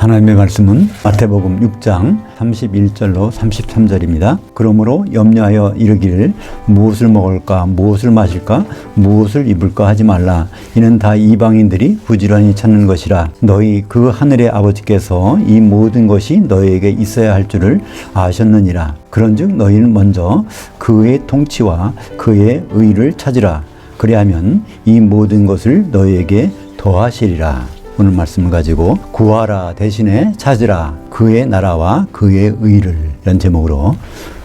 하나님의 말씀은 마태복음 6장 31절로 33절입니다. 그러므로 염려하여 이르기를 무엇을 먹을까 무엇을 마실까 무엇을 입을까 하지 말라. 이는 다 이방인들이 부지런히 찾는 것이라. 너희 그 하늘의 아버지께서 이 모든 것이 너희에게 있어야 할 줄을 아셨느니라. 그런즉 너희는 먼저 그의 통치와 그의 의를 찾으라. 그리하면 이 모든 것을 너희에게 더하시리라. 오늘 말씀을 가지고 구하라 대신에 찾으라 그의 나라와 그의 의를 이런 제목으로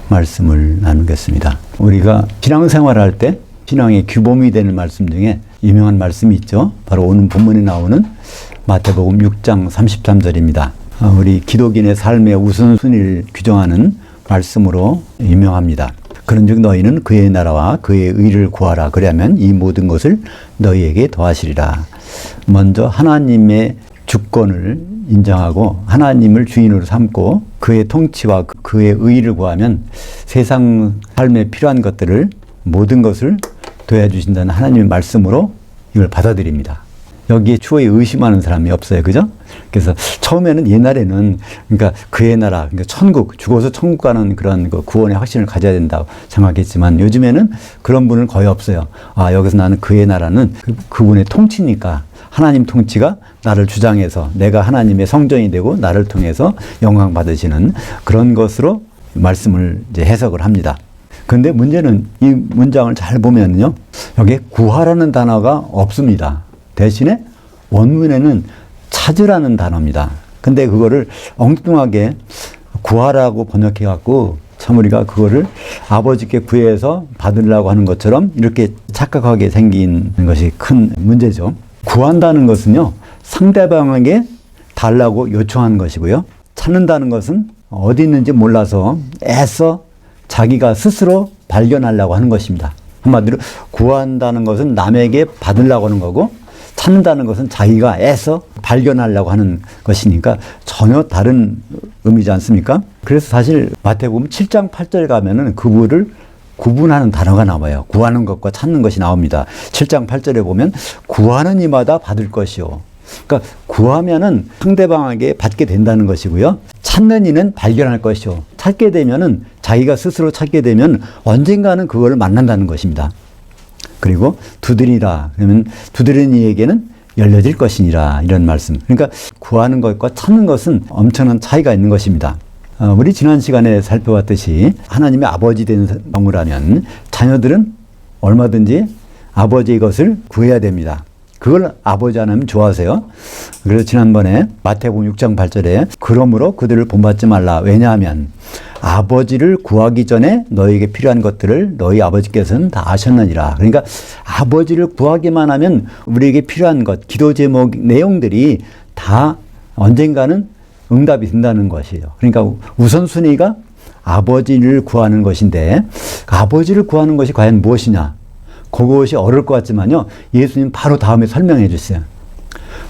말씀을 나누겠습니다. 우리가 신앙생활을 할 때 신앙의 규범이 되는 말씀 중에 유명한 말씀이 있죠. 바로 오늘 본문에 나오는 마태복음 6장 33절입니다. 우리 기독인의 삶의 우선순위를 규정하는 말씀으로 유명합니다. 그런즉 너희는 그의 나라와 그의 의를 구하라. 그러면 이 모든 것을 너희에게 더하시리라. 먼저 하나님의 주권을 인정하고 하나님을 주인으로 삼고 그의 통치와 그의 의를 구하면 세상 삶에 필요한 것들을 모든 것을 도와주신다는 하나님의 말씀으로 이걸 받아들입니다. 여기에 추후에 의심하는 사람이 없어요. 그죠? 그래서 처음에는 옛날에는 그러니까 그의 나라, 그러니까 천국, 죽어서 천국 가는 그런 그 구원의 확신을 가져야 된다고 생각했지만 요즘에는 그런 분은 거의 없어요. 아, 여기서 나는 그의 나라는 그분의 통치니까 하나님 통치가 나를 주장해서 내가 하나님의 성전이 되고 나를 통해서 영광 받으시는 그런 것으로 말씀을 이제 해석을 합니다. 그런데 문제는 이 문장을 잘 보면요. 여기에 구하라는 단어가 없습니다. 대신에 원문에는 찾으라는 단어입니다. 근데 그거를 엉뚱하게 구하라고 번역해 갖고 참 우리가 그거를 아버지께 구해서 받으려고 하는 것처럼 이렇게 착각하게 생긴 것이 큰 문제죠. 구한다는 것은요, 상대방에게 달라고 요청하는 것이고요. 찾는다는 것은 어디 있는지 몰라서 애써 자기가 스스로 발견하려고 하는 것입니다. 한마디로 구한다는 것은 남에게 받으려고 하는 거고 찾는다는 것은 자기가 애써 발견하려고 하는 것이니까 전혀 다른 의미지 않습니까? 그래서 사실 마태복음 7장 8절 가면은 그분을 구분하는 단어가 나와요. 구하는 것과 찾는 것이 나옵니다. 7장 8절에 보면 구하는 이마다 받을 것이요. 그러니까 구하면은 상대방에게 받게 된다는 것이고요. 찾는 이는 발견할 것이요. 찾게 되면은 자기가 스스로 찾게 되면 언젠가는 그걸 만난다는 것입니다. 그리고 두드리라. 그러면 두드리는 이에게는 열려질 것이니라. 이런 말씀. 그러니까 구하는 것과 찾는 것은 엄청난 차이가 있는 것입니다. 우리 지난 시간에 살펴봤듯이 하나님의 아버지 된 경우라면 자녀들은 얼마든지 아버지의 것을 구해야 됩니다. 그걸 아버지 하나님 좋아하세요. 그래서 지난번에 마태복음 6장 8절에 그러므로 그들을 본받지 말라. 왜냐하면 아버지를 구하기 전에 너희에게 필요한 것들을 너희 아버지께서는 다 아셨느니라. 그러니까 아버지를 구하기만 하면 우리에게 필요한 것, 기도 제목 내용들이 다 언젠가는 응답이 된다는 것이에요. 그러니까 우선순위가 아버지를 구하는 것인데 아버지를 구하는 것이 과연 무엇이냐? 그것이 어려울 것 같지만요. 예수님 바로 다음에 설명해 주세요.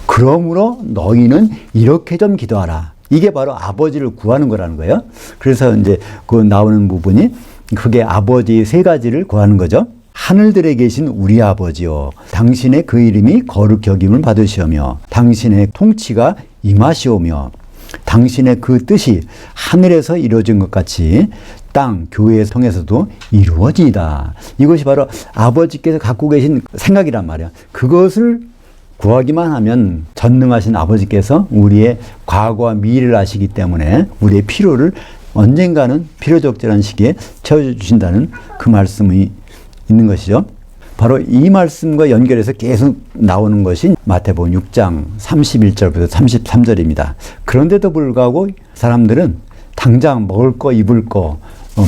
그러므로 너희는 이렇게 좀 기도하라. 이게 바로 아버지를 구하는 거라는 거예요. 그래서 이제 그 나오는 부분이 그게 아버지 세 가지를 구하는 거죠. 하늘들에 계신 우리 아버지요. 당신의 그 이름이 거룩히 여김을 받으시오며 당신의 통치가 임하시오며 당신의 그 뜻이 하늘에서 이루어진 것 같이 땅, 교회를 통해서도 이루어지이다. 이것이 바로 아버지께서 갖고 계신 생각이란 말이야. 그것을 구하기만 하면 전능하신 아버지께서 우리의 과거와 미래를 아시기 때문에 우리의 필요를 언젠가는 필요적절한 시기에 채워주신다는 그 말씀이 있는 것이죠. 바로 이 말씀과 연결해서 계속 나오는 것이 마태복음 6장 31절부터 33절입니다. 그런데도 불구하고 사람들은 당장 먹을 거, 입을 거,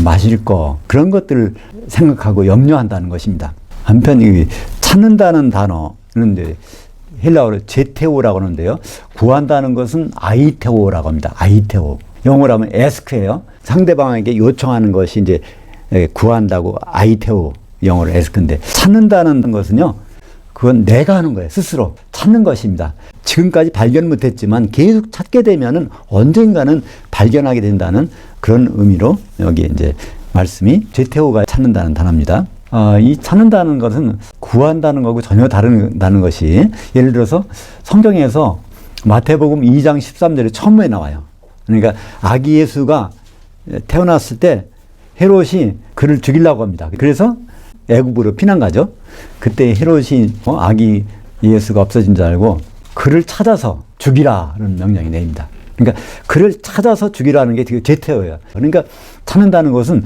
마실 거 그런 것들을 생각하고 염려한다는 것입니다. 한편 이 찾는다는 단어는 이제 헬라어로 제테오라고 하는데요. 구한다는 것은 아이테오라고 합니다. 아이테오. 영어로 하면 ask예요. 상대방에게 요청하는 것이 이제 구한다고 아이테오. 영어로 ask인데 찾는다는 것은요. 그건 내가 하는 거예요. 스스로 찾는 것입니다. 지금까지 발견 못했지만 계속 찾게 되면은 언젠가는 발견하게 된다는 그런 의미로 여기 이제 말씀이 제테오가 찾는다는 단어입니다. 이 찾는다는 것은 구한다는 거고 전혀 다르다는 것이 예를 들어서 성경에서 마태복음 2장 13절에 처음에 나와요. 그러니까 아기 예수가 태어났을 때 헤롯이 그를 죽이려고 합니다. 그래서 애굽으로 피난 가죠. 그때 헤롯이 아기 예수가 없어진 줄 알고 그를 찾아서 죽이라는 명령이 내립니다. 그러니까 그를 찾아서 죽이라는 게 되게 제테오예요. 그러니까 찾는다는 것은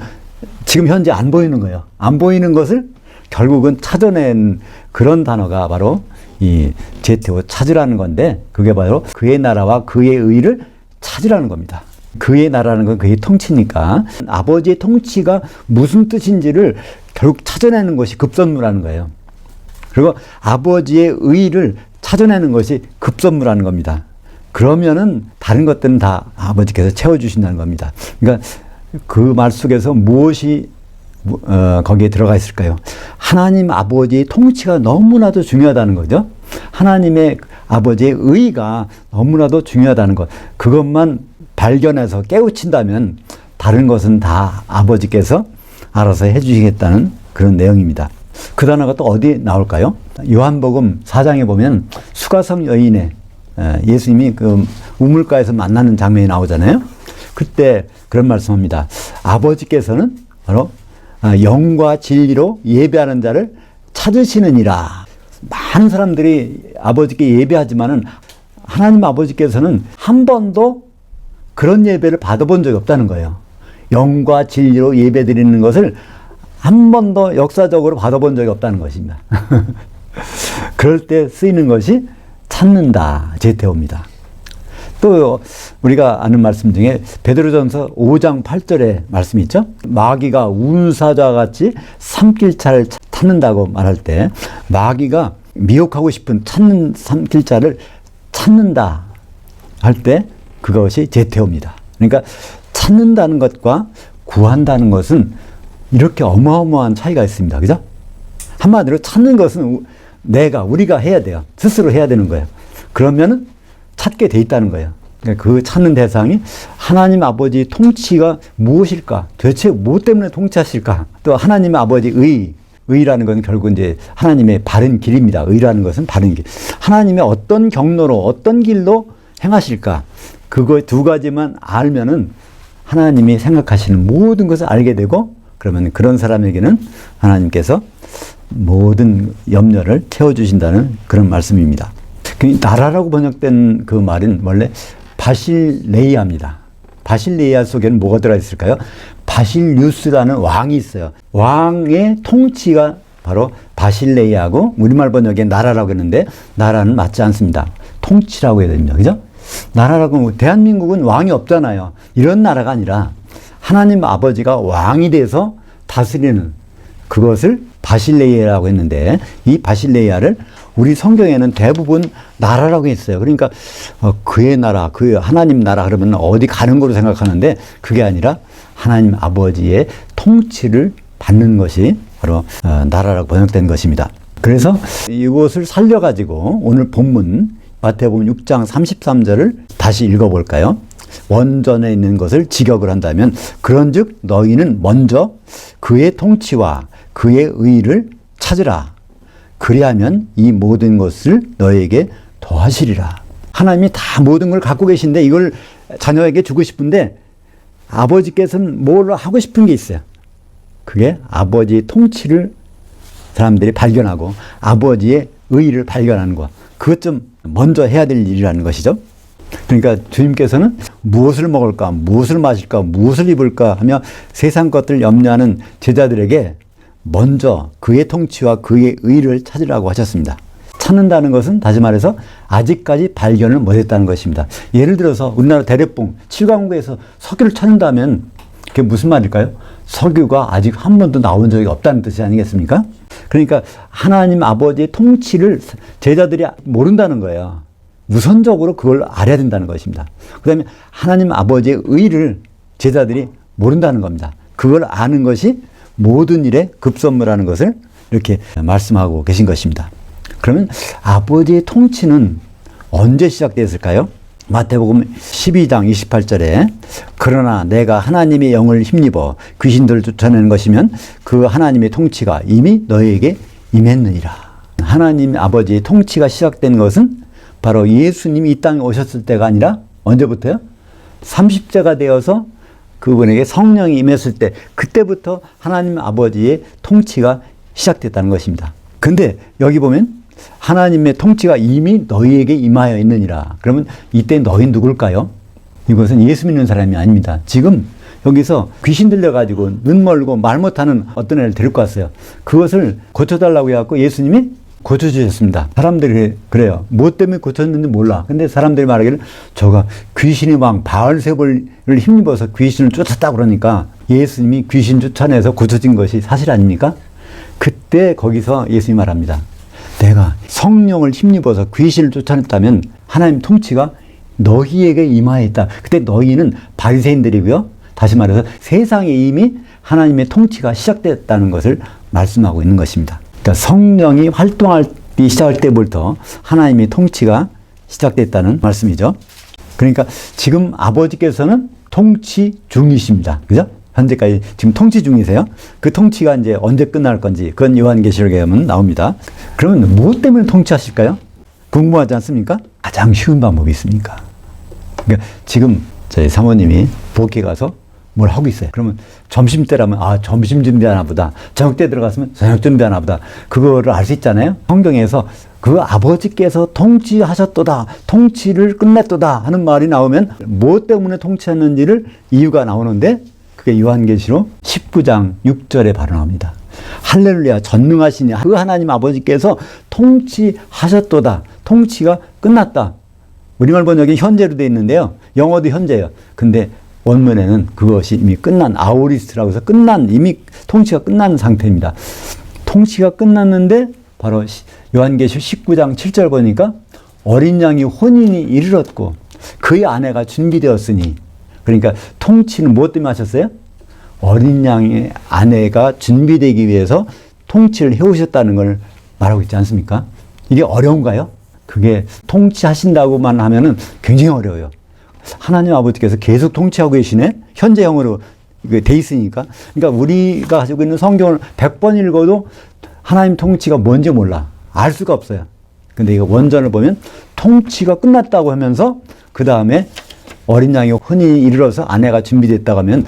지금 현재 안 보이는 거예요. 안 보이는 것을 결국은 찾아낸 그런 단어가 바로 이 제테오, 찾으라는 건데, 그게 바로 그의 나라와 그의 의를 찾으라는 겁니다. 그의 나라는 건 그의 통치니까 아버지의 통치가 무슨 뜻인지를 결국 찾아내는 것이 급선무라는 거예요. 그리고 아버지의 의를 찾아내는 것이 급선무라는 겁니다. 그러면은 다른 것들은 다 아버지께서 채워주신다는 겁니다. 그러니까 그 말 속에서 무엇이 거기에 들어가 있을까요? 하나님 아버지의 통치가 너무나도 중요하다는 거죠. 하나님의 아버지의 의가 너무나도 중요하다는 것. 그것만 발견해서 깨우친다면 다른 것은 다 아버지께서 알아서 해주시겠다는 그런 내용입니다. 그 단어가 또 어디 나올까요? 요한복음 4장에 보면 수가성 여인의 예수님이 그 우물가에서 만나는 장면이 나오잖아요. 그때 그런 말씀합니다. 아버지께서는 바로 영과 진리로 예배하는 자를 찾으시느니라. 많은 사람들이 아버지께 예배하지만은 하나님 아버지께서는 한 번도 그런 예배를 받아본 적이 없다는 거예요. 영과 진리로 예배 드리는 것을 한 번도 역사적으로 받아본 적이 없다는 것입니다. 그럴 때 쓰이는 것이 찾는다, 제테오입니다. 또 우리가 아는 말씀 중에 베드로전서 5장 8절에 말씀이 있죠. 마귀가 운사자와 같이 삼킬자를 찾는다고 말할 때 마귀가 미혹하고 싶은 찾는 삼킬자를 찾는다 할 때 그것이 제테오입니다. 그러니까 찾는다는 것과 구한다는 것은 이렇게 어마어마한 차이가 있습니다. 그죠? 한마디로 찾는 것은 우리가 해야 돼요. 스스로 해야 되는 거예요. 그러면은 찾게 돼 있다는 거예요. 그러니까 그 찾는 대상이 하나님 아버지 통치가 무엇일까? 도대체 뭐 때문에 통치하실까? 또 하나님 아버지 의라는 건 결국 이제 하나님의 바른 길입니다. 의라는 것은 바른 길. 하나님의 어떤 경로로 어떤 길로 행하실까? 그거 두 가지만 알면은 하나님이 생각하시는 모든 것을 알게 되고, 그러면 그런 사람에게는 하나님께서 모든 염려를 채워주신다는 그런 말씀입니다. 나라라고 번역된 그 말은 원래 바실레이아입니다. 바실레이아 속에는 뭐가 들어있을까요? 바실류스라는 왕이 있어요. 왕의 통치가 바로 바실레이아고, 우리말 번역에 나라라고 했는데 나라는 맞지 않습니다. 통치라고 해야 됩니다. 그죠? 나라라고, 대한민국은 왕이 없잖아요. 이런 나라가 아니라 하나님 아버지가 왕이 돼서 다스리는 그것을 바실레이아라고 했는데, 이 바실레이아를 우리 성경에는 대부분 나라라고 했어요. 그러니까 그의 나라, 그 하나님 나라 그러면 어디 가는 거로 생각하는데 그게 아니라 하나님 아버지의 통치를 받는 것이 바로 나라라고 번역된 것입니다. 그래서 이것을 살려가지고 오늘 본문 마태복음 6장 33절을 다시 읽어볼까요? 원전에 있는 것을 직역을 한다면, 그런즉 너희는 먼저 그의 통치와 그의 의를 찾으라. 그리하면 이 모든 것을 너에게 더하시리라. 하나님이 다 모든 걸 갖고 계신데 이걸 자녀에게 주고 싶은데 아버지께서는 뭘 하고 싶은 게 있어요. 그게 아버지의 통치를 사람들이 발견하고 아버지의 의를 발견하는 것. 그것 좀 먼저 해야 될 일이라는 것이죠. 그러니까 주님께서는 무엇을 먹을까, 무엇을 마실까, 무엇을 입을까 하며 세상 것들을 염려하는 제자들에게 먼저 그의 통치와 그의 의를 찾으라고 하셨습니다. 찾는다는 것은 다시 말해서 아직까지 발견을 못했다는 것입니다. 예를 들어서 우리나라 대례봉 7강국에서 석유를 찾는다면 그게 무슨 말일까요? 석유가 아직 한 번도 나온 적이 없다는 뜻이 아니겠습니까? 그러니까 하나님 아버지의 통치를 제자들이 모른다는 거예요. 우선적으로 그걸 알아야 된다는 것입니다. 그 다음에 하나님 아버지의 의를 제자들이 모른다는 겁니다. 그걸 아는 것이 모든 일의 급선무라는 것을 이렇게 말씀하고 계신 것입니다. 그러면 아버지의 통치는 언제 시작됐을까요? 마태복음 12장 28절에 그러나 내가 하나님의 영을 힘입어 귀신들을 쫓아내는 것이면 그 하나님의 통치가 이미 너희에게 임했느니라. 하나님 아버지의 통치가 시작된 것은 바로 예수님이 이 땅에 오셨을 때가 아니라 언제부터요? 30세가 되어서 그분에게 성령이 임했을 때, 그때부터 하나님 아버지의 통치가 시작됐다는 것입니다. 근데 여기 보면 하나님의 통치가 이미 너희에게 임하여 있느니라. 그러면 이때 너희 누굴까요? 이것은 예수 믿는 사람이 아닙니다. 지금 여기서 귀신 들려가지고 눈 멀고 말 못하는 어떤 애를 데리고 왔어요. 그것을 고쳐달라고 해갖고 예수님이 고쳐주셨습니다. 사람들이 그래요. 무엇 때문에 고쳤는지 몰라. 근데 사람들이 말하기를 저가 귀신의 왕 바알세불을 힘입어서 귀신을 쫓았다고 그러니까 예수님이 귀신 쫓아내서 고쳐진 것이 사실 아닙니까? 그때 거기서 예수님이 말합니다. 내가 성령을 힘입어서 귀신을 쫓아냈다면 하나님 통치가 너희에게 임하였다. 그때 너희는 바리새인들이고요. 다시 말해서 세상에 이미 하나님의 통치가 시작됐다는 것을 말씀하고 있는 것입니다. 그러니까 성령이 활동하기 시작할 때부터 하나님의 통치가 시작됐다는 말씀이죠. 그러니까 지금 아버지께서는 통치 중이십니다. 그죠? 현재까지 지금 통치 중이세요. 그 통치가 이제 언제 끝날 건지 그건 요한계시록에 보면 나옵니다. 그러면 무엇 때문에 통치하실까요? 궁금하지 않습니까? 가장 쉬운 방법이 있습니까? 그러니까 지금 저희 사모님이 부엌에 가서 뭘 하고 있어요. 그러면 점심때라면 점심 준비하나 보다. 저녁때 들어갔으면 저녁 준비하나 보다. 그거를 알 수 있잖아요. 성경에서 그 아버지께서 통치하셨도다, 통치를 끝냈도다 하는 말이 나오면 무엇 때문에 통치했는지를 이유가 나오는데 그게 요한계시록 19장 6절에 바로 나옵니다. 할렐루야, 전능하시니 그 하나님 아버지께서 통치하셨도다, 통치가 끝났다. 우리말 번역이 현재로 되어 있는데요. 영어도 현재예요. 근데 원문에는 그것이 이미 끝난, 아오리스트라고 해서 이미 통치가 끝난 상태입니다. 통치가 끝났는데 바로 요한계시록 19장 7절 보니까 어린 양이 혼인이 이르렀고 그의 아내가 준비되었으니, 그러니까 통치는 무엇 때문에 하셨어요? 어린 양의 아내가 준비되기 위해서 통치를 해오셨다는 걸 말하고 있지 않습니까? 이게 어려운가요? 그게 통치하신다고만 하면은 굉장히 어려워요. 하나님 아버지께서 계속 통치하고 계시네? 현재형으로 돼 있으니까. 그러니까 우리가 가지고 있는 성경을 100번 읽어도 하나님 통치가 뭔지 몰라. 알 수가 없어요. 근데 이거 원전을 보면 통치가 끝났다고 하면서 그 다음에 어린 양이 혼인이 이르러서 아내가 준비됐다고 하면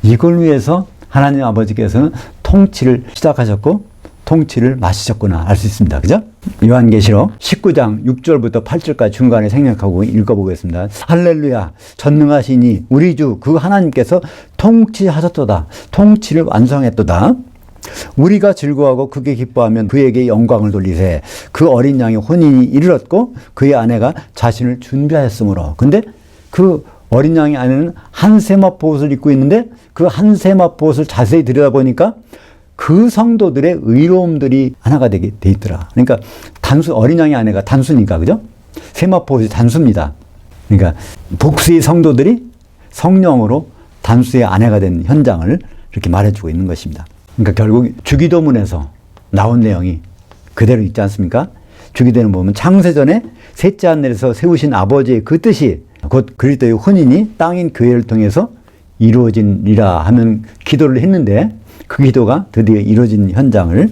이걸 위해서 하나님 아버지께서는 통치를 시작하셨고 통치를 마치셨구나 알 수 있습니다. 그죠? 요한계시록 19장 6절부터 8절까지 중간에 생략하고 읽어보겠습니다. 할렐루야, 전능하시니 우리 주 그 하나님께서 통치하셨도다, 통치를 완성했도다. 우리가 즐거워하고 크게 기뻐하면 그에게 영광을 돌리세. 그 어린 양의 혼인이 이르렀고 그의 아내가 자신을 준비하였으므로. 근데 그 어린 양의 아내는 한 세마포 옷을 입고 있는데 그 한 세마포 옷을 자세히 들여다보니까 그 성도들의 의로움들이 하나가 되게 돼 있더라. 그러니까 어린 양의 아내가 단수니까, 그죠? 세마포 옷이 단수입니다. 그러니까 복수의 성도들이 성령으로 단수의 아내가 된 현장을 이렇게 말해주고 있는 것입니다. 그러니까 결국 주기도문에서 나온 내용이 그대로 있지 않습니까? 주기도문 보면 창세전에 셋째 하늘에서 세우신 아버지의 그 뜻이 곧 그리스도의 혼인이 땅인 교회를 통해서 이루어지리라 하면 기도를 했는데 그 기도가 드디어 이루어진 현장을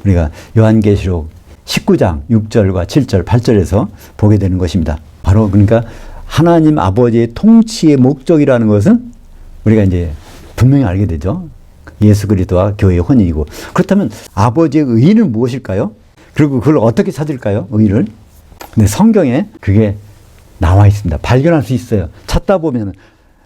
우리가 요한계시록 19장 6절과 7절, 8절에서 보게 되는 것입니다. 바로 그러니까 하나님 아버지의 통치의 목적이라는 것은 우리가 이제 분명히 알게 되죠. 예수 그리스도와 교회의 혼인이고. 그렇다면 아버지의 의의는 무엇일까요? 그리고 그걸 어떻게 찾을까요? 의의를. 근데 성경에 그게 나와 있습니다. 발견할 수 있어요. 찾다 보면은.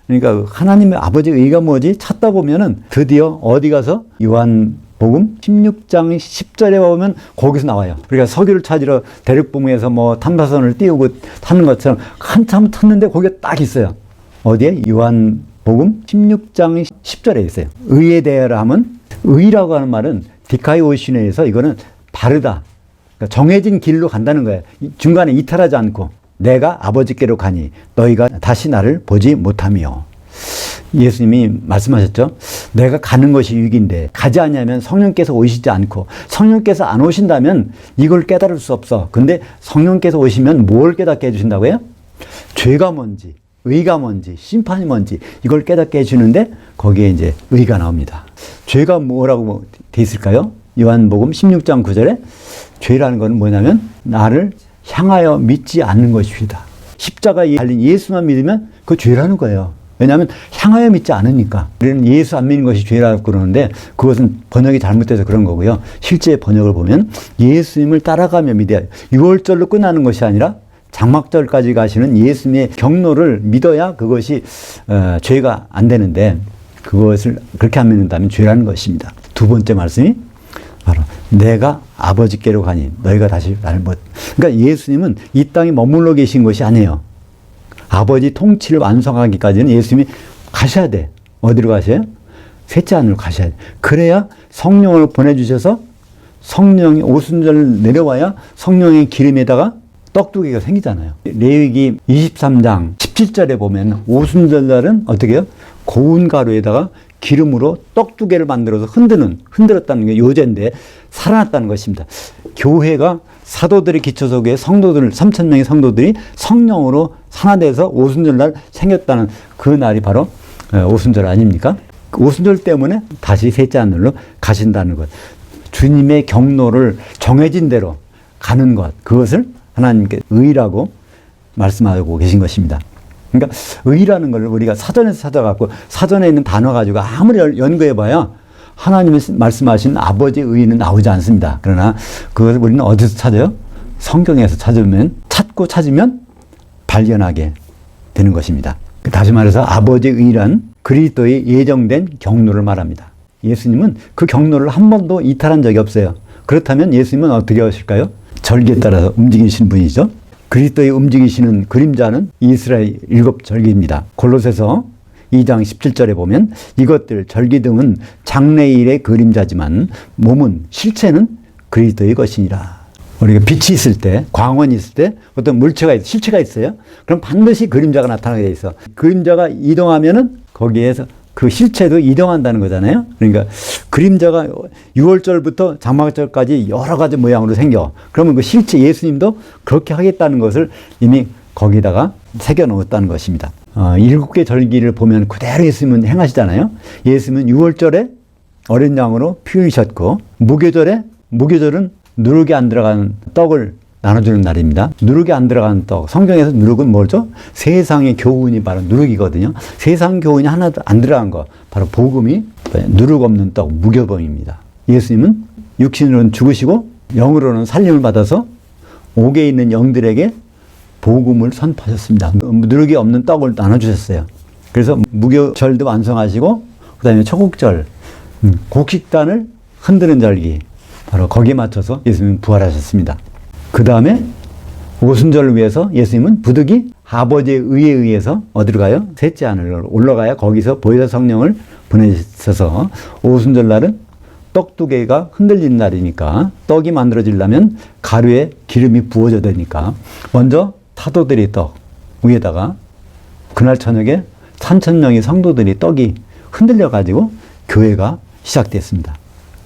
그러니까 하나님의 아버지의 의의가 뭐지? 찾다 보면은 드디어 어디 가서 요한복음 16장 10절에 보면 거기서 나와요. 그러니까 석유를 찾으러 대륙봉에서 뭐 탐사선을 띄우고 타는 것처럼 한참 탔는데 거기에 딱 있어요. 어디에? 요한복음 16장 10절에 있어요. 의에 대하여 하면, 의라고 하는 말은 디카이오시네에서 이거는 바르다, 그러니까 정해진 길로 간다는 거예요. 중간에 이탈하지 않고 내가 아버지께로 가니 너희가 다시 나를 보지 못하며. 예수님이 말씀하셨죠. 내가 가는 것이 유익인데 가지 않으면 성령께서 오시지 않고, 성령께서 안 오신다면 이걸 깨달을 수 없어. 근데 성령께서 오시면 뭘 깨닫게 해주신다고요? 죄가 뭔지, 의가 뭔지, 심판이 뭔지 이걸 깨닫게 해주는데 거기에 이제 의가 나옵니다. 죄가 뭐라고 돼 있을까요? 요한복음 16장 9절에 죄라는 것은 뭐냐면 나를 향하여 믿지 않는 것입니다. 십자가에 달린 예수만 믿으면 그거 죄라는 거예요. 왜냐하면 향하여 믿지 않으니까. 우리는 예수 안 믿는 것이 죄라고 그러는데 그것은 번역이 잘못돼서 그런 거고요. 실제 번역을 보면 예수님을 따라가며 믿어야 6월절로 끝나는 것이 아니라 장막절까지 가시는 예수님의 경로를 믿어야 그것이 죄가 안 되는데 그것을 그렇게 안 믿는다면 죄라는 것입니다. 두 번째 말씀이 바로 내가 아버지께로 가니 너희가 다시 나를 못. 그러니까 예수님은 이 땅에 머물러 계신 것이 아니에요. 아버지 통치를 완성하기까지는 예수님이 가셔야 돼. 어디로 가셔요? 셋째 하늘로 가셔야 돼. 그래야 성령을 보내주셔서 성령이 오순절 내려와야 성령의 기름에다가 떡두개가 생기잖아요. 레위기 23장 17절에 보면 오순절 날은 어떻게 해요? 고운 가루에다가 기름으로 떡두개를 만들어서 흔들었다는 게 요제인데 살아났다는 것입니다. 교회가 사도들의 기초석에 성도들 3,000명의 성도들이 성령으로 산화돼서 오순절 날 생겼다는 그 날이 바로 오순절 아닙니까? 오순절 때문에 다시 셋째 하늘로 가신다는 것. 주님의 경로를 정해진 대로 가는 것. 그것을 하나님께 의라고 말씀하고 계신 것입니다. 그러니까 의라는 걸 우리가 사전에서 찾아갖고 사전에 있는 단어 가지고 아무리 연구해봐야 하나님이 말씀하신 아버지의 의는 나오지 않습니다. 그러나 그것을 우리는 어디서 찾아요? 성경에서 찾으면 발견하게 되는 것입니다. 다시 말해서 아버지의 의란 그리스도의 예정된 경로를 말합니다. 예수님은 그 경로를 한 번도 이탈한 적이 없어요. 그렇다면 예수님은 어떻게 하실까요? 절기에 따라서 움직이시는 분이죠. 그리스도의 움직이시는 그림자는 이스라엘 7절기입니다. 골로새서 2장 17절에 보면 이것들 절기 등은 장래일의 그림자지만 몸은 실체는 그리스도의 것이니라. 우리가 빛이 있을 때, 광원이 있을 때 어떤 물체가 있어요. 실체가 있어요. 그럼 반드시 그림자가 나타나게 돼 있어. 그림자가 이동하면은 거기에서 그 실체도 이동한다는 거잖아요. 그러니까 그림자가 6월절부터 장막절까지 여러 가지 모양으로 생겨. 그러면 그 실체 예수님도 그렇게 하겠다는 것을 이미 거기다가 새겨 놓았다는 것입니다. 7개 절기를 보면 그대로 예수님은 행하시잖아요. 예수님은 6월절에 어린 양으로 피 흘리셨고 무교절은 누룩이 안 들어간 떡을 나눠주는 날입니다. 누룩이 안 들어간 떡. 성경에서 누룩은 뭐죠? 세상의 교훈이 바로 누룩이거든요. 세상 교훈이 하나도 안 들어간 거. 바로 복음이 누룩 없는 떡, 무교범입니다. 예수님은 육신으로는 죽으시고 영으로는 살림을 받아서 옥에 있는 영들에게 복음을 선포하셨습니다. 누룩이 없는 떡을 나눠주셨어요. 그래서 무교절도 완성하시고 그 다음에 초국절, 곡식단을 흔드는 절기. 바로 거기에 맞춰서 예수님은 부활하셨습니다. 그 다음에 오순절을 위해서 예수님은 부득이 아버지의 의에 의해서 어디로 가요? 셋째 하늘로 올라가야 거기서 보혜사 성령을 보내셔서 오순절 날은 떡 2개가 흔들리는 날이니까 떡이 만들어지려면 가루에 기름이 부어져야 되니까 먼저 사도들이 떡 위에다가 그날 저녁에 3,000명의 성도들이 떡이 흔들려가지고 교회가 시작됐습니다.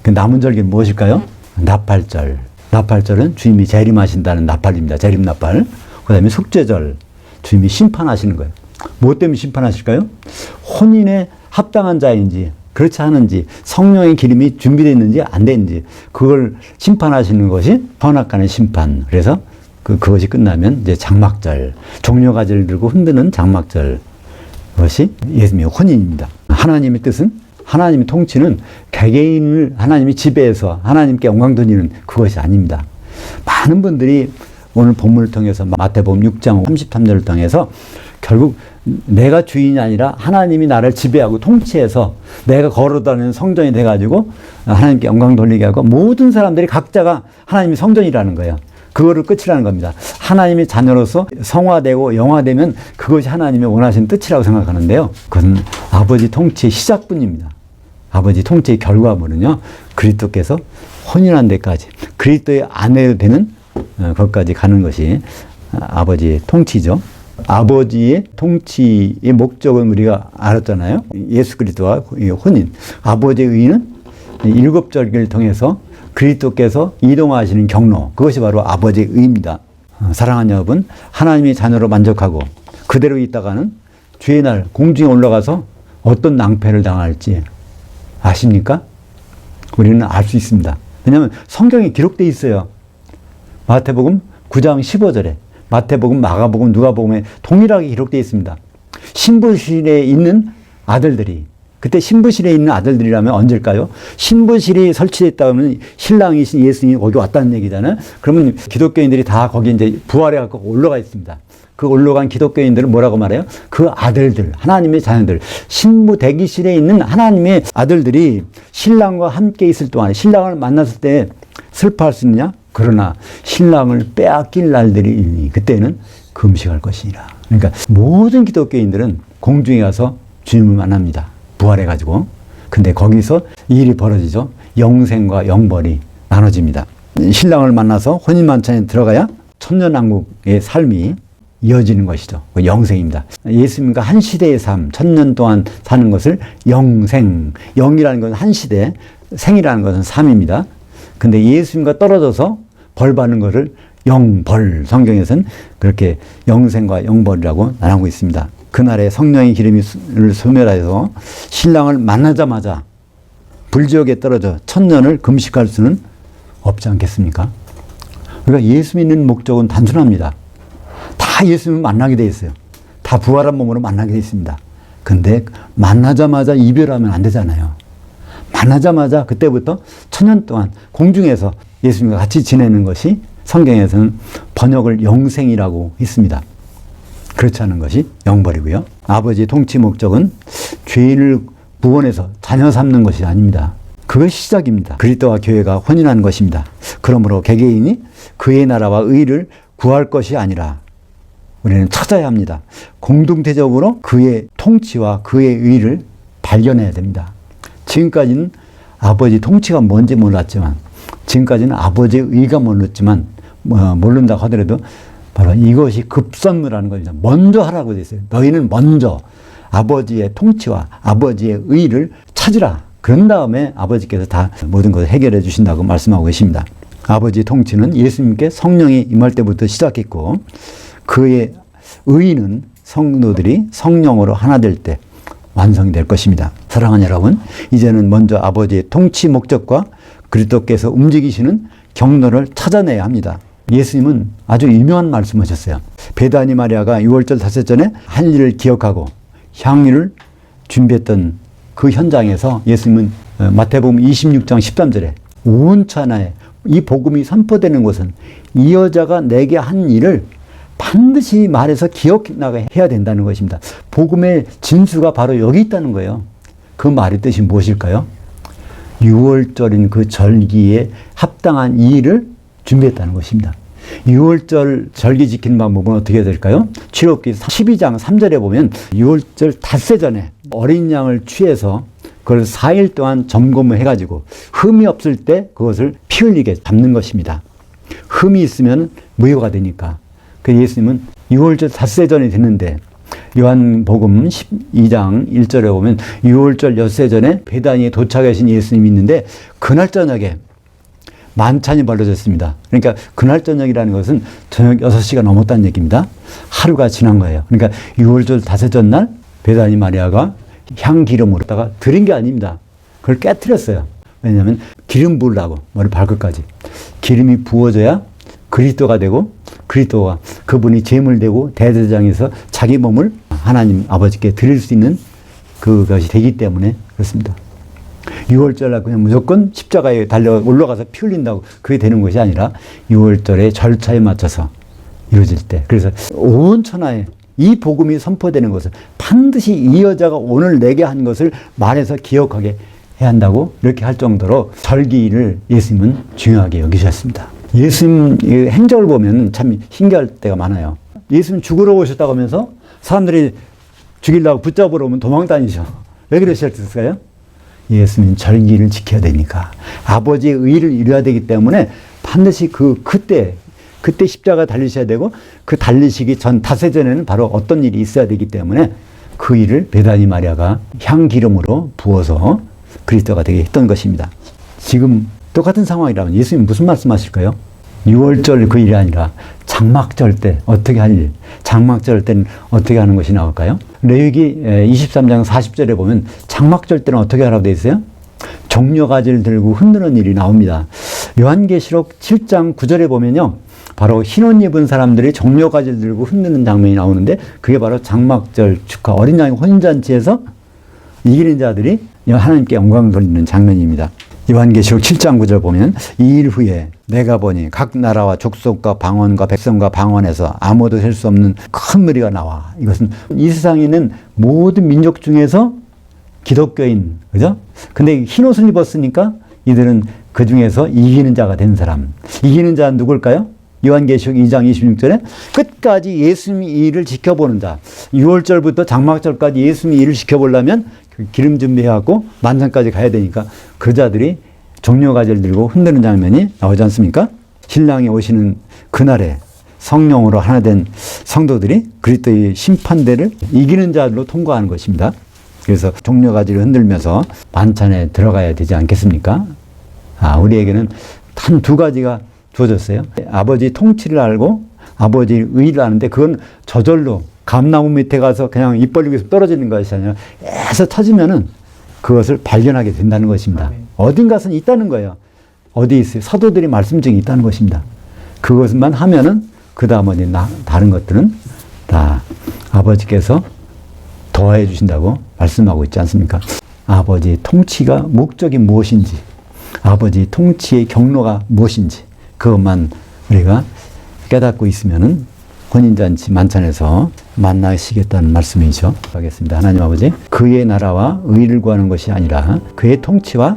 그 남은 절기는 무엇일까요? 나팔절. 나팔절은 주님이 재림하신다는 나팔입니다. 재림 나팔. 그 다음에 속죄절. 주님이 심판하시는 거예요. 무엇 때문에 심판하실까요? 혼인에 합당한 자인지 그렇지 않은지 성령의 기름이 준비되어 있는지 안 되는지 그걸 심판하시는 것이 선악간의 심판. 그래서 그것이 끝나면 이제 장막절. 종려가지를 들고 흔드는 장막절. 그것이 예수님의 혼인입니다. 하나님의 뜻은 하나님의 통치는 개개인을 하나님이 지배해서 하나님께 영광 돌리는 그것이 아닙니다. 많은 분들이 오늘 본문을 통해서 마태복음 6장 33절을 통해서 결국 내가 주인이 아니라 하나님이 나를 지배하고 통치해서 내가 걸어다니는 성전이 돼가지고 하나님께 영광 돌리게 하고 모든 사람들이 각자가 하나님의 성전이라는 거예요. 그거를 끝이라는 겁니다. 하나님의 자녀로서 성화되고 영화되면 그것이 하나님의 원하시는 뜻이라고 생각하는데요. 그것은 아버지 통치의 시작뿐입니다. 아버지 통치의 결과물은요. 그리스도께서 혼인한 데까지 그리스도의 아내로 되는 것까지 가는 것이 아버지의 통치죠. 아버지의 통치의 목적은 우리가 알았잖아요. 예수 그리스도와 혼인. 아버지의 의는 7절기를 통해서 그리스도께서 이동하시는 경로, 그것이 바로 아버지의 의입니다. 사랑하는 여러분, 하나님의 자녀로 만족하고 그대로 있다가는 주의 날 공중에 올라가서 어떤 낭패를 당할지 아십니까? 우리는 알 수 있습니다. 왜냐하면 성경에 기록되어 있어요. 마태복음 9장 15절에 마태복음, 마가복음, 누가복음에 동일하게 기록되어 있습니다. 신부실에 있는 아들들이, 그때 신부실에 있는 아들들이라면 언제일까요? 신부실이 설치됐다 하면 신랑이신 예수님이 거기 왔다는 얘기잖아요. 그러면 기독교인들이 다 거기 이제 부활해갖고 올라가 있습니다. 그 올라간 기독교인들은 뭐라고 말해요? 그 아들들, 하나님의 자녀들, 신부 대기실에 있는 하나님의 아들들이 신랑과 함께 있을 동안, 신랑을 만났을 때 슬퍼할 수 있느냐? 그러나 신랑을 빼앗길 날들이 있니 그때는 금식할 것이니라. 그러니까 모든 기독교인들은 공중에 가서 주님을 만납니다. 부활해가지고. 근데 거기서 이 일이 벌어지죠. 영생과 영벌이 나눠집니다. 신랑을 만나서 혼인만찬에 들어가야 천년왕국의 삶이 이어지는 것이죠. 그 영생입니다. 예수님과 한 시대의 삶, 1000년 동안 사는 것을 영생, 영이라는 것은 한 시대, 생이라는 것은 삶입니다. 근데 예수님과 떨어져서 벌 받는 것을 영벌, 성경에서는 그렇게 영생과 영벌이라고 나누고 있습니다. 그날에 성령의 기름을 소멸하여서 신랑을 만나자마자 불지옥에 떨어져 1000년을 금식할 수는 없지 않겠습니까? 그러니까 예수 믿는 목적은 단순합니다. 다 예수님을 만나게 돼 있어요. 다 부활한 몸으로 만나게 돼 있습니다. 근데 만나자마자 이별하면 안 되잖아요. 만나자마자 그때부터 1000년 동안 공중에서 예수님과 같이 지내는 것이 성경에서는 번역을 영생이라고 했습니다. 그렇지 않은 것이 영벌이고요. 아버지의 통치 목적은 죄인을 구원해서 자녀 삼는 것이 아닙니다. 그것이 시작입니다. 그리스도와 교회가 혼인한 것입니다. 그러므로 개개인이 그의 나라와 의를 구할 것이 아니라 우리는 찾아야 합니다. 공동체적으로 그의 통치와 그의 의를 발견해야 됩니다. 지금까지는 아버지 통치가 뭔지 몰랐지만, 지금까지는 아버지의 의가 모른다 하더라도 바로 이것이 급선무라는 겁니다. 먼저 하라고 되어 있어요. 너희는 먼저 아버지의 통치와 아버지의 의를 찾으라. 그런 다음에 아버지께서 다 모든 것을 해결해 주신다고 말씀하고 계십니다. 아버지의 통치는 예수님께 성령이 임할 때부터 시작했고, 그의 의는 성도들이 성령으로 하나 될 때 완성이 될 것입니다. 사랑하는 여러분, 이제는 먼저 아버지의 통치 목적과 그리스도께서 움직이시는 경로를 찾아내야 합니다. 예수님은 아주 유명한 말씀하셨어요. 베다니 마리아가 유월절 닷새 전에 한 일을 기억하고 향유를 준비했던 그 현장에서 예수님은 마태복음 26장 13절에 온 천하에 이 복음이 선포되는 곳은 이 여자가 내게 한 일을 반드시 말해서 기억나게 해야 된다는 것입니다. 복음의 진수가 바로 여기 있다는 거예요. 그 말의 뜻이 무엇일까요? 6월절인 그 절기에 합당한 이 일을 준비했다는 것입니다. 6월절 절기 지키는 방법은 어떻게 해야 될까요? 출애굽기 12장 3절에 보면 6월절 닷새 전에 어린 양을 취해서 그걸 4일 동안 점검을 해가지고 흠이 없을 때 그것을 피 흘리게 잡는 것입니다. 흠이 있으면 무효가 되니까. 그 예수님은 6월절 닷새 전이 됐는데 요한복음 12장 1절에 보면 6월절 엿새 전에 베다니에 도착하신 예수님이 있는데 그날 저녁에 만찬이 벌어졌습니다. 그러니까 그날 저녁이라는 것은 저녁 6시가 넘었다는 얘기입니다. 하루가 지난 거예요. 그러니까 6월절 닷새 전날 베다니 마리아가 향기름으로다가 드린 게 아닙니다. 그걸 깨트렸어요. 왜냐하면 기름 부으려고 머리 발끝까지. 기름이 부어져야 그리스도가 되고 그리스도가 그분이 제물 되고 대제사장에서 자기 몸을 하나님 아버지께 드릴 수 있는 그것이 되기 때문에 그렇습니다. 6월절날 그냥 무조건 십자가에 달려 올라가서 피 흘린다고 그게 되는 것이 아니라 6월절의 절차에 맞춰서 이루어질 때, 그래서 온 천하에 이 복음이 선포되는 것을 반드시 이 여자가 오늘 내게 한 것을 말해서 기억하게 해야 한다고 이렇게 할 정도로 절기를 예수님은 중요하게 여기셨습니다. 예수님 행적을 보면 참 신기할 때가 많아요. 예수님 죽으러 오셨다고 하면서 사람들이 죽이려고 붙잡으러 오면 도망 다니죠. 왜 그러셨을까요? 예수님 절기를 지켜야 되니까, 아버지의 의를 이루어야 되기 때문에 반드시 그때 십자가 달리셔야 되고, 그 달리시기 전 닷새 전에는 바로 어떤 일이 있어야 되기 때문에 그 일을 베다니 마리아가 향기름으로 부어서 그리스도가 되게 했던 것입니다. 지금 똑같은 상황이라면 예수님 무슨 말씀하실까요? 6월절 그 일이 아니라 장막절 때 어떻게 할 일, 장막절 때는 어떻게 하는 것이 나올까요? 레위기 23장 40절에 보면 장막절 때는 어떻게 하라고 되어 있어요? 종려가지를 들고 흔드는 일이 나옵니다. 요한계시록 7장 9절에 보면요, 바로 흰옷 입은 사람들이 종려가지를 들고 흔드는 장면이 나오는데 그게 바로 장막절 축하 어린 양 혼인잔치에서 이기는 자들이 하나님께 영광을 돌리는 장면입니다. 요한계시록 7장 9절 보면 이 일 후에 내가 보니 각 나라와 족속과 방언과 백성과 방언에서 아무도 셀 수 없는 큰 무리가 나와. 이것은 이 세상에 있는 모든 민족 중에서 기독교인, 그죠? 근데 흰 옷을 입었으니까 이들은 그 중에서 이기는 자가 된 사람. 이기는 자는 누굴까요? 요한계시록 2장 26절에 끝까지 예수님의 일을 지켜보는 자. 6월절부터 장막절까지 예수님의 일을 지켜보려면 기름 준비해갖고 만찬까지 가야 되니까 그 자들이 종려가지를 들고 흔드는 장면이 나오지 않습니까? 신랑이 오시는 그날에 성령으로 하나 된 성도들이 그리스도의 심판대를 이기는 자들로 통과하는 것입니다. 그래서 종려가지를 흔들면서 만찬에 들어가야 되지 않겠습니까? 우리에게는 단 두 가지가 주어졌어요. 아버지 통치를 알고 아버지 의를 아는데 그건 저절로 감나무 밑에 가서 그냥 입 벌리고 떨어지는 것이 아니라 애서 터지면은 그것을 발견하게 된다는 것입니다. 어딘가선 있다는 거예요. 어디 있어요? 사도들이 말씀 중에 있다는 것입니다. 그것만 하면은 그 다음에 다른 것들은 다 아버지께서 더해 주신다고 말씀하고 있지 않습니까? 아버지 통치가 목적이 무엇인지, 아버지 통치의 경로가 무엇인지 그것만 우리가 깨닫고 있으면은 혼인잔치 만찬에서 만나시겠다는 말씀이죠. 하겠습니다. 하나님 아버지, 그의 나라와 의를 구하는 것이 아니라 그의 통치와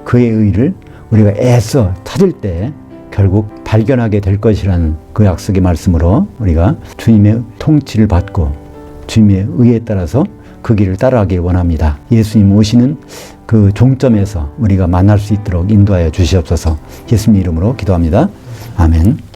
그의 의를 우리가 애써 찾을 때 결국 발견하게 될 것이라는 그 약속의 말씀으로 우리가 주님의 통치를 받고 주님의 의에 따라서 그 길을 따라가길 원합니다. 예수님 오시는 그 종점에서 우리가 만날 수 있도록 인도하여 주시옵소서. 예수님 이름으로 기도합니다. 아멘.